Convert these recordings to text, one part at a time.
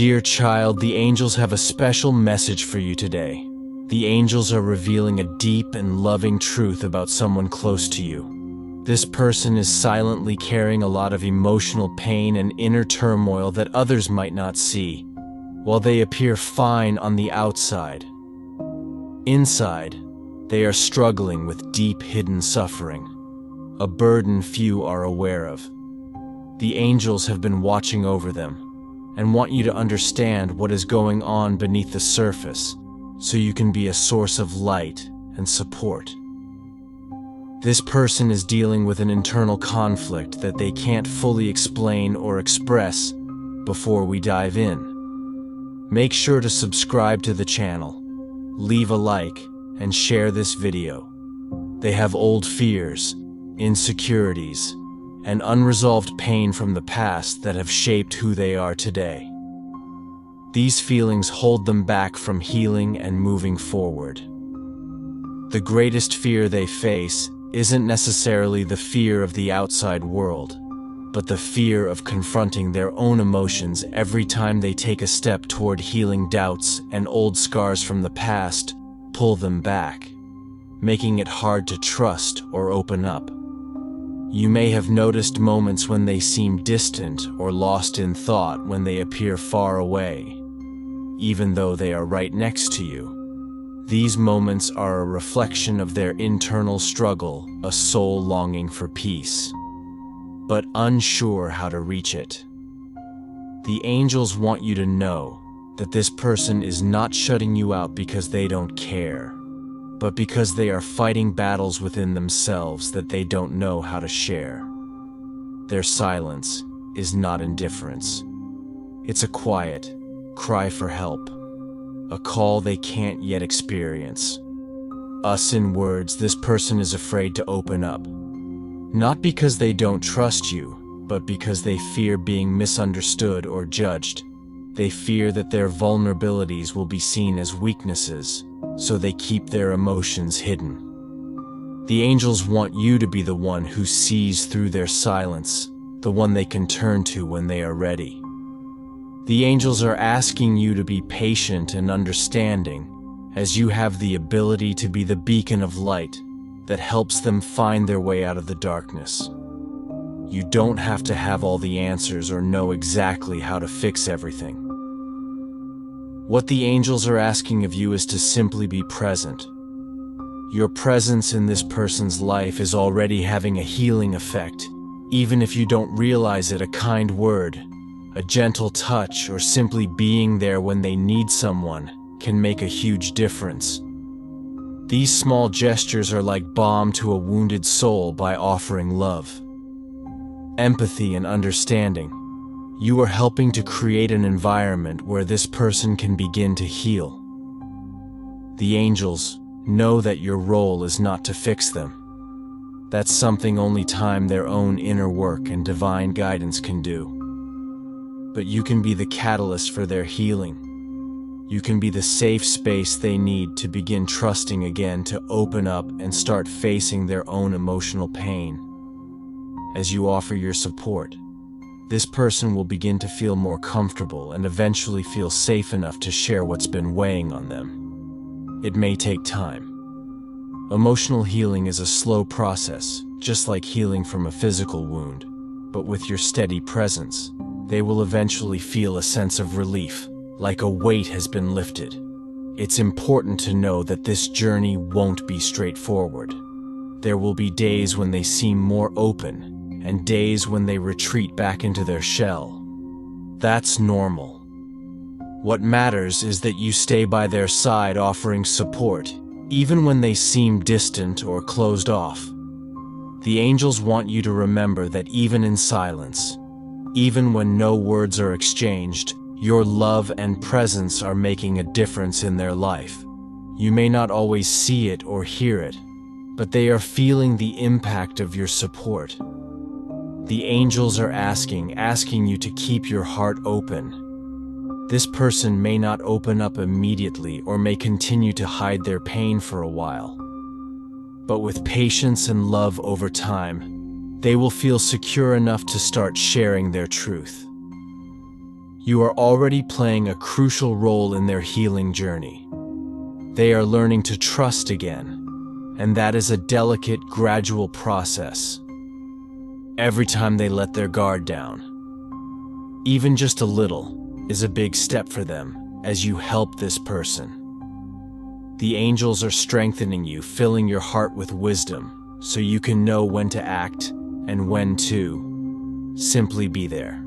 Dear child, the angels have a special message for you today. The angels are revealing a deep and loving truth about someone close to you. This person is silently carrying a lot of emotional pain and inner turmoil that others might not see. While they appear fine on the outside, inside, they are struggling with deep hidden suffering, a burden few are aware of. The angels have been watching over them and want you to understand what is going on beneath the surface, so you can be a source of light and support. This person is dealing with an internal conflict that they can't fully explain or express. Before we dive in, make sure to subscribe to the channel, leave a like, and share this video. They have old fears, insecurities, and unresolved pain from the past that have shaped who they are today. These feelings hold them back from healing and moving forward. The greatest fear they face isn't necessarily the fear of the outside world, but the fear of confronting their own emotions every time they take a step toward healing. Doubts and old scars from the past pull them back, making it hard to trust or open up. You may have noticed moments when they seem distant or lost in thought, when they appear far away, even though they are right next to you. These moments are a reflection of their internal struggle, a soul longing for peace, but unsure how to reach it. The angels want you to know that this person is not shutting you out because they don't care, but because they are fighting battles within themselves that they don't know how to share. Their silence is not indifference. It's a quiet cry for help, a call they can't yet experience. In words, this person is afraid to open up, not because they don't trust you, but because they fear being misunderstood or judged. They fear that their vulnerabilities will be seen as weaknesses, so they keep their emotions hidden. The angels want you to be the one who sees through their silence, the one they can turn to when they are ready. The angels are asking you to be patient and understanding, as you have the ability to be the beacon of light that helps them find their way out of the darkness. You don't have to have all the answers or know exactly how to fix everything. What the angels are asking of you is to simply be present. Your presence in this person's life is already having a healing effect, even if you don't realize it. A kind word, a gentle touch, or simply being there when they need someone can make a huge difference. These small gestures are like balm to a wounded soul. By offering love, empathy, and understanding, you are helping to create an environment where this person can begin to heal. The angels know that your role is not to fix them. That's something only time, their own inner work, and divine guidance can do. But you can be the catalyst for their healing. You can be the safe space they need to begin trusting again, to open up and start facing their own emotional pain. As you offer your support, this person will begin to feel more comfortable and eventually feel safe enough to share what's been weighing on them. It may take time. Emotional healing is a slow process, just like healing from a physical wound. But with your steady presence, they will eventually feel a sense of relief, like a weight has been lifted. It's important to know that this journey won't be straightforward. There will be days when they seem more open, and days when they retreat back into their shell. That's normal. What matters is that you stay by their side, offering support, even when they seem distant or closed off. The angels want you to remember that even in silence, even when no words are exchanged, your love and presence are making a difference in their life. You may not always see it or hear it, but they are feeling the impact of your support. The angels are asking you to keep your heart open. This person may not open up immediately or may continue to hide their pain for a while. But with patience and love over time, they will feel secure enough to start sharing their truth. You are already playing a crucial role in their healing journey. They are learning to trust again, and that is a delicate, gradual process. Every time they let their guard down, even just a little, is a big step for them as you help this person. The angels are strengthening you, filling your heart with wisdom, so you can know when to act and when to simply be there.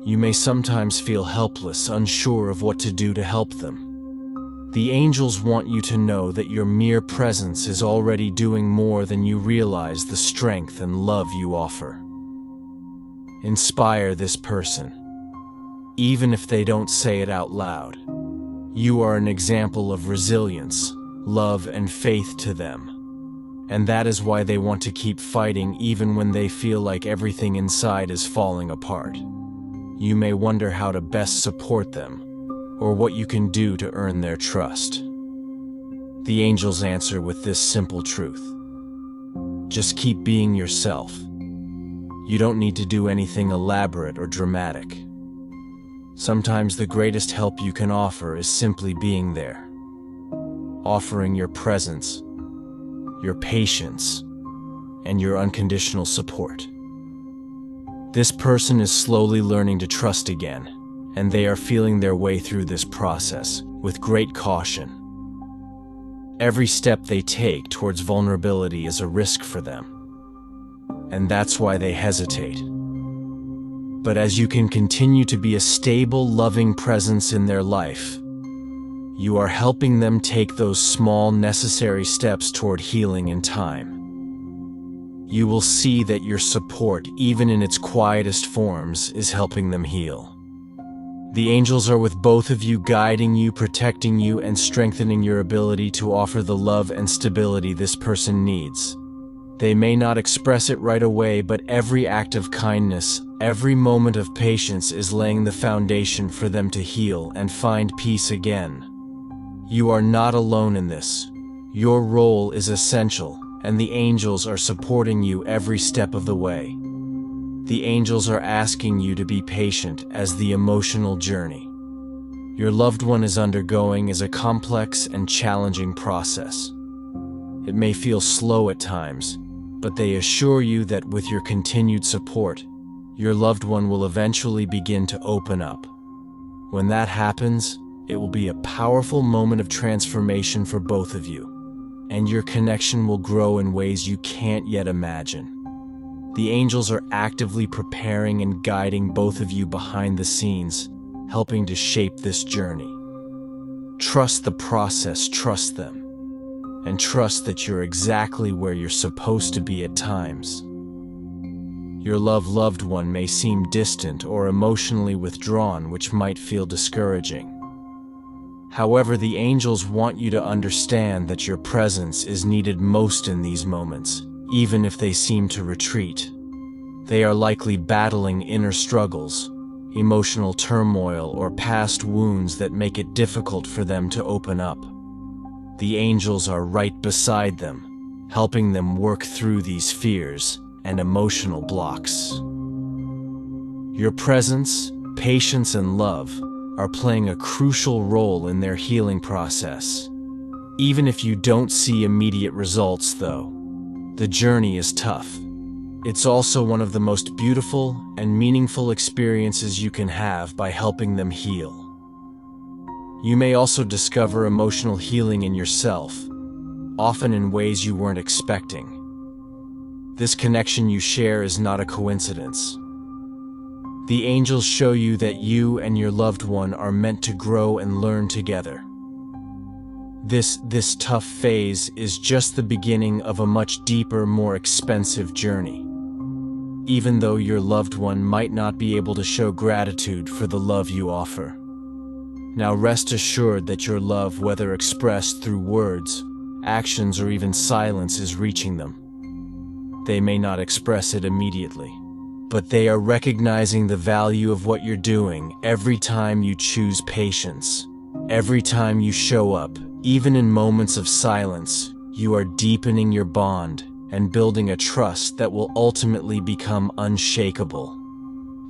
You may sometimes feel helpless, unsure of what to do to help them. The angels want you to know that your mere presence is already doing more than you realize the strength and love you offer. Inspire this person, even if they don't say it out loud. You are an example of resilience, love, and faith to them. And that is why they want to keep fighting even when they feel like everything inside is falling apart. You may wonder how to best support them, or what you can do to earn their trust. The angels answer with this simple truth: just keep being yourself. You don't need to do anything elaborate or dramatic. Sometimes the greatest help you can offer is simply being there, offering your presence, your patience, and your unconditional support. This person is slowly learning to trust again, and they are feeling their way through this process with great caution. Every step they take towards vulnerability is a risk for them, and that's why they hesitate. But as you can continue to be a stable, loving presence in their life, you are helping them take those small, necessary steps toward healing in time. You will see that your support, even in its quietest forms, is helping them heal. The angels are with both of you, guiding you, protecting you, and strengthening your ability to offer the love and stability this person needs. They may not express it right away, but every act of kindness, every moment of patience is laying the foundation for them to heal and find peace again. You are not alone in this. Your role is essential, and the angels are supporting you every step of the way. The angels are asking you to be patient as the emotional journey your loved one is undergoing is a complex and challenging process. It may feel slow at times, but they assure you that with your continued support, your loved one will eventually begin to open up. When that happens, it will be a powerful moment of transformation for both of you, and your connection will grow in ways you can't yet imagine. The angels are actively preparing and guiding both of you behind the scenes, helping to shape this journey. Trust the process, trust them, and trust that you're exactly where you're supposed to be at times. Your loved one may seem distant or emotionally withdrawn, which might feel discouraging. However, the angels want you to understand that your presence is needed most in these moments, even if they seem to retreat. They are likely battling inner struggles, emotional turmoil, or past wounds that make it difficult for them to open up. The angels are right beside them, helping them work through these fears and emotional blocks. Your presence, patience, and love are playing a crucial role in their healing process. Even if you don't see immediate results, though, the journey is tough. It's also one of the most beautiful and meaningful experiences you can have by helping them heal. You may also discover emotional healing in yourself, often in ways you weren't expecting. This connection you share is not a coincidence. The angels show you that you and your loved one are meant to grow and learn together. This tough phase is just the beginning of a much deeper, more expensive journey. Even though your loved one might not be able to show gratitude for the love you offer. Now rest assured that your love, whether expressed through words, actions, or even silence, is reaching them. They may not express it immediately, but they are recognizing the value of what you're doing every time you choose patience. Every time you show up, even in moments of silence, you are deepening your bond and building a trust that will ultimately become unshakable.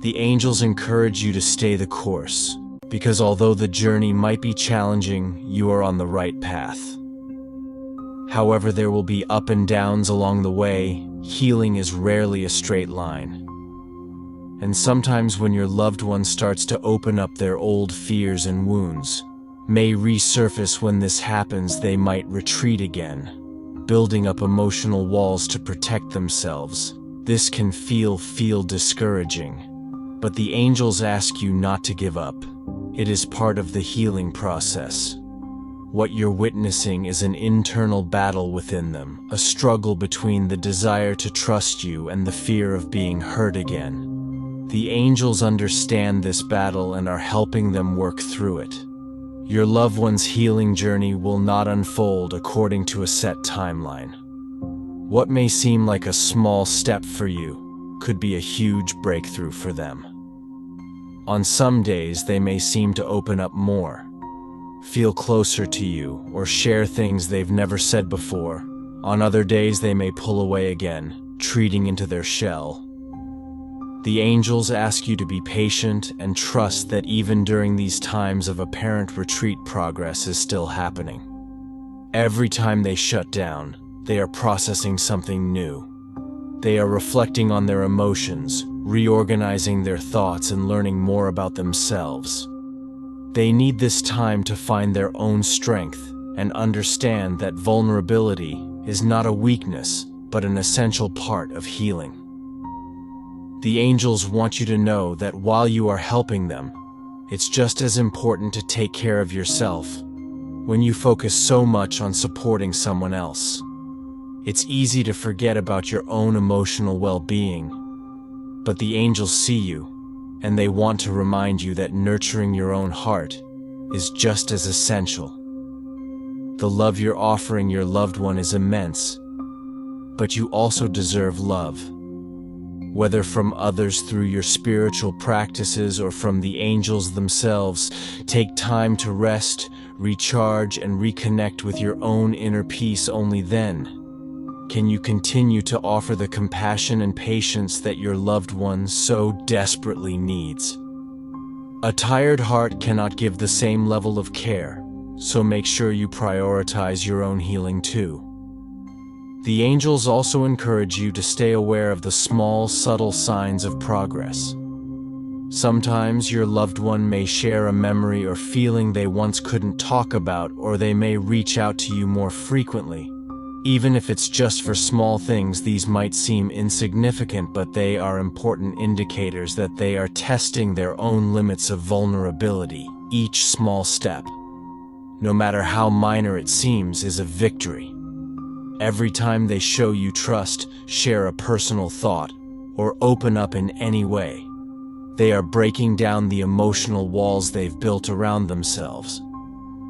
The angels encourage you to stay the course, because although the journey might be challenging, you are on the right path. However, there will be up and downs along the way. Healing is rarely a straight line. And sometimes when your loved one starts to open up their old fears and wounds, may resurface. When this happens, they might retreat again, building up emotional walls to protect themselves. This can feel discouraging, but the angels ask you not to give up. It is part of the healing process. What you're witnessing is an internal battle within them, a struggle between the desire to trust you and the fear of being hurt again. The angels understand this battle and are helping them work through it. Your loved one's healing journey will not unfold according to a set timeline. What may seem like a small step for you could be a huge breakthrough for them. On some days, they may seem to open up more, feel closer to you, or share things they've never said before. On other days, they may pull away again, retreating into their shell. The angels ask you to be patient and trust that even during these times of apparent retreat, progress is still happening. Every time they shut down, they are processing something new. They are reflecting on their emotions, reorganizing their thoughts, and learning more about themselves. They need this time to find their own strength and understand that vulnerability is not a weakness, but an essential part of healing. The angels want you to know that while you are helping them, it's just as important to take care of yourself. When you focus so much on supporting someone else, it's easy to forget about your own emotional well-being. But the angels see you, and they want to remind you that nurturing your own heart is just as essential. The love you're offering your loved one is immense, but you also deserve love. Whether from others through your spiritual practices or from the angels themselves, take time to rest, recharge, and reconnect with your own inner peace. Only then can you continue to offer the compassion and patience that your loved one so desperately needs. A tired heart cannot give the same level of care, so make sure you prioritize your own healing too. The angels also encourage you to stay aware of the small, subtle signs of progress. Sometimes your loved one may share a memory or feeling they once couldn't talk about, or they may reach out to you more frequently. Even if it's just for small things, these might seem insignificant, but they are important indicators that they are testing their own limits of vulnerability. Each small step, no matter how minor it seems, is a victory. Every time they show you trust, share a personal thought, or open up in any way, they are breaking down the emotional walls they've built around themselves.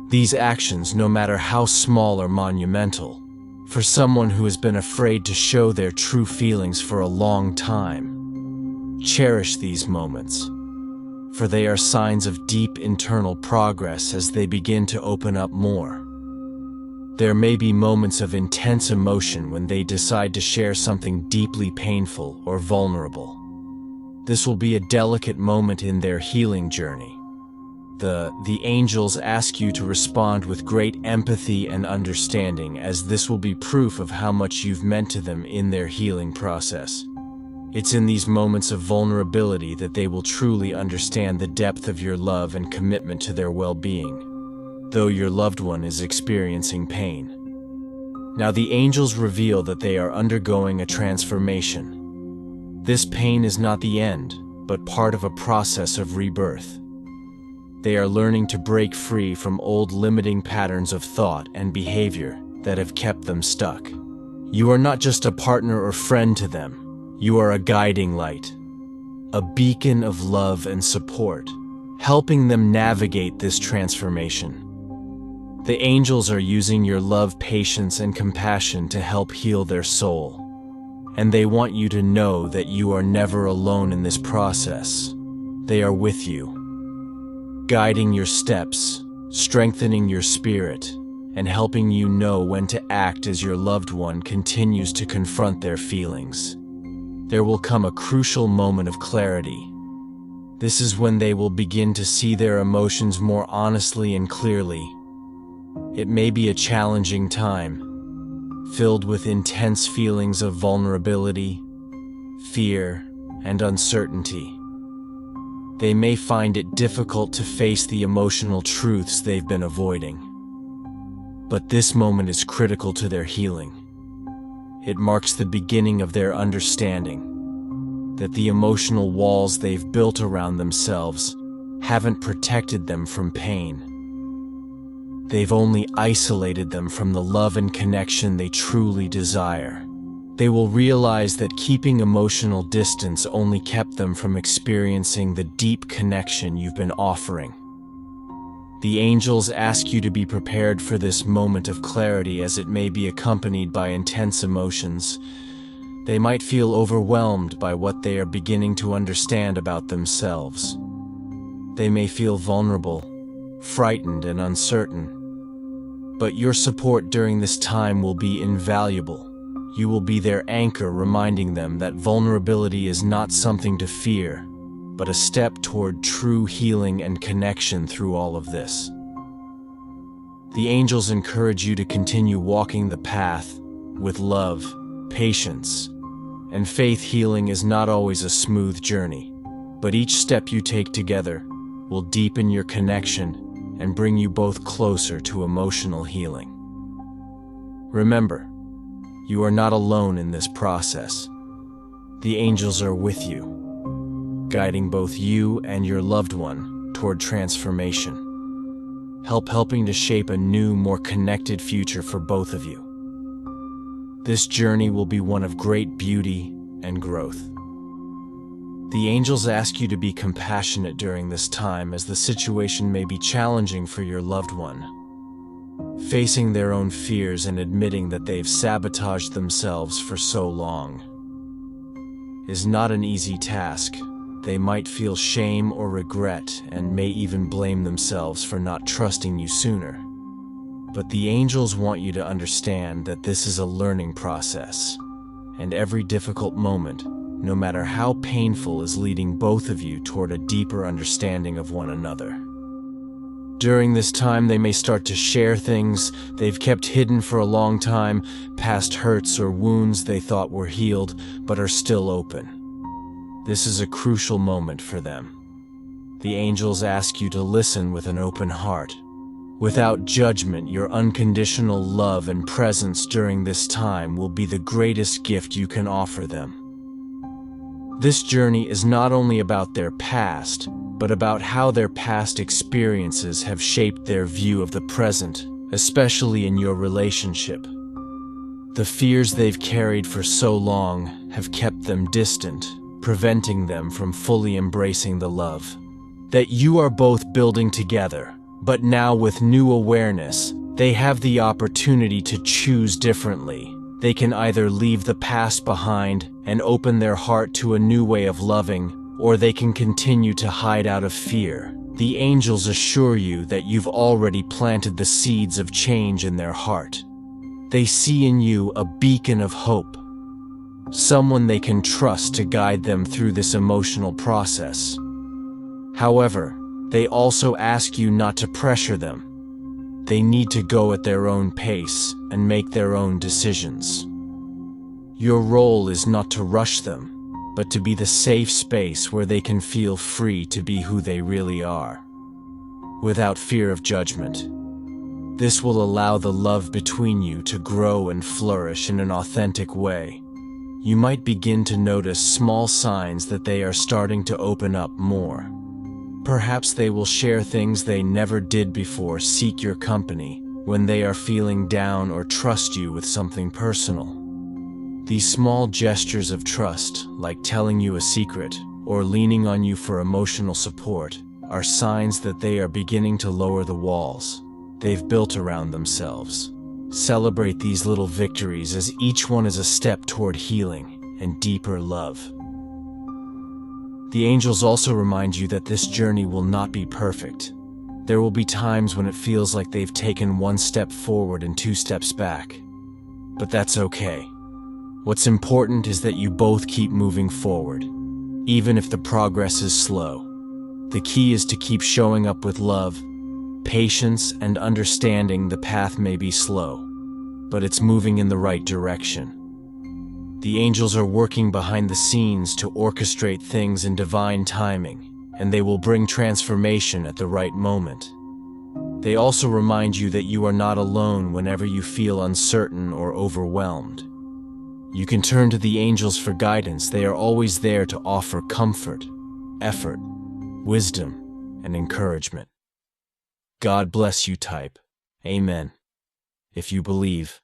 These actions, no matter how small or monumental, for someone who has been afraid to show their true feelings for a long time, cherish these moments, for they are signs of deep internal progress as they begin to open up more. There may be moments of intense emotion when they decide to share something deeply painful or vulnerable. This will be a delicate moment in their healing journey. The angels ask you to respond with great empathy and understanding, as this will be proof of how much you've meant to them in their healing process. It's in these moments of vulnerability that they will truly understand the depth of your love and commitment to their well-being, though your loved one is experiencing pain. Now the angels reveal that they are undergoing a transformation. This pain is not the end, but part of a process of rebirth. They are learning to break free from old limiting patterns of thought and behavior that have kept them stuck. You are not just a partner or friend to them. You are a guiding light, a beacon of love and support, helping them navigate this transformation. The angels are using your love, patience, and compassion to help heal their soul. And they want you to know that you are never alone in this process. They are with you, guiding your steps, strengthening your spirit, and helping you know when to act as your loved one continues to confront their feelings. There will come a crucial moment of clarity, This is when they will begin to see their emotions more honestly and clearly. It may be a challenging time, filled with intense feelings of vulnerability, fear, and uncertainty. They may find it difficult to face the emotional truths they've been avoiding. But this moment is critical to their healing. It marks the beginning of their understanding that the emotional walls they've built around themselves haven't protected them from pain. They've only isolated them from the love and connection they truly desire. They will realize that keeping emotional distance only kept them from experiencing the deep connection you've been offering. The angels ask you to be prepared for this moment of clarity, as it may be accompanied by intense emotions. They might feel overwhelmed by what they are beginning to understand about themselves. They may feel vulnerable, frightened, and uncertain. But your support during this time will be invaluable. You will be their anchor, reminding them that vulnerability is not something to fear, but a step toward true healing and connection through all of this. The angels encourage you to continue walking the path with love, patience, and faith. Healing is not always a smooth journey, but each step you take together will deepen your connection and bring you both closer to emotional healing. Remember, you are not alone in this process. The angels are with you, guiding both you and your loved one toward transformation, helping to shape a new, more connected future for both of you. This journey will be one of great beauty and growth. The angels ask you to be compassionate during this time, as the situation may be challenging for your loved one. Facing their own fears and admitting that they've sabotaged themselves for so long is not an easy task. They might feel shame or regret and may even blame themselves for not trusting you sooner. But the angels want you to understand that this is a learning process, and every difficult moment, no matter how painful, is leading both of you toward a deeper understanding of one another. During this time, they may start to share things they've kept hidden for a long time, past hurts or wounds they thought were healed but are still open. This is a crucial moment for them. The angels ask you to listen with an open heart. Without judgment, your unconditional love and presence during this time will be the greatest gift you can offer them. This journey is not only about their past, but about how their past experiences have shaped their view of the present, especially in your relationship. The fears they've carried for so long have kept them distant, preventing them from fully embracing the love that you are both building together. But now, with new awareness, they have the opportunity to choose differently. They can either leave the past behind and open their heart to a new way of loving, or they can continue to hide out of fear. The angels assure you that you've already planted the seeds of change in their heart. They see in you a beacon of hope, someone they can trust to guide them through this emotional process. However, they also ask you not to pressure them. They need to go at their own pace and make their own decisions. Your role is not to rush them, but to be the safe space where they can feel free to be who they really are, without fear of judgment. This will allow the love between you to grow and flourish in an authentic way. You might begin to notice small signs that they are starting to open up more. Perhaps they will share things they never did before, seek your company when they are feeling down, or trust you with something personal. These small gestures of trust, like telling you a secret or leaning on you for emotional support, are signs that they are beginning to lower the walls they've built around themselves. Celebrate these little victories, as each one is a step toward healing and deeper love. The angels also remind you that this journey will not be perfect. There will be times when it feels like they've taken one step forward and two steps back. But that's okay. What's important is that you both keep moving forward, even if the progress is slow. The key is to keep showing up with love, patience, and understanding. The path may be slow, but it's moving in the right direction. The angels are working behind the scenes to orchestrate things in divine timing, and they will bring transformation at the right moment. They also remind you that you are not alone whenever you feel uncertain or overwhelmed. You can turn to the angels for guidance. They are always there to offer comfort, effort, wisdom, and encouragement. God bless you, type. Amen. If you believe.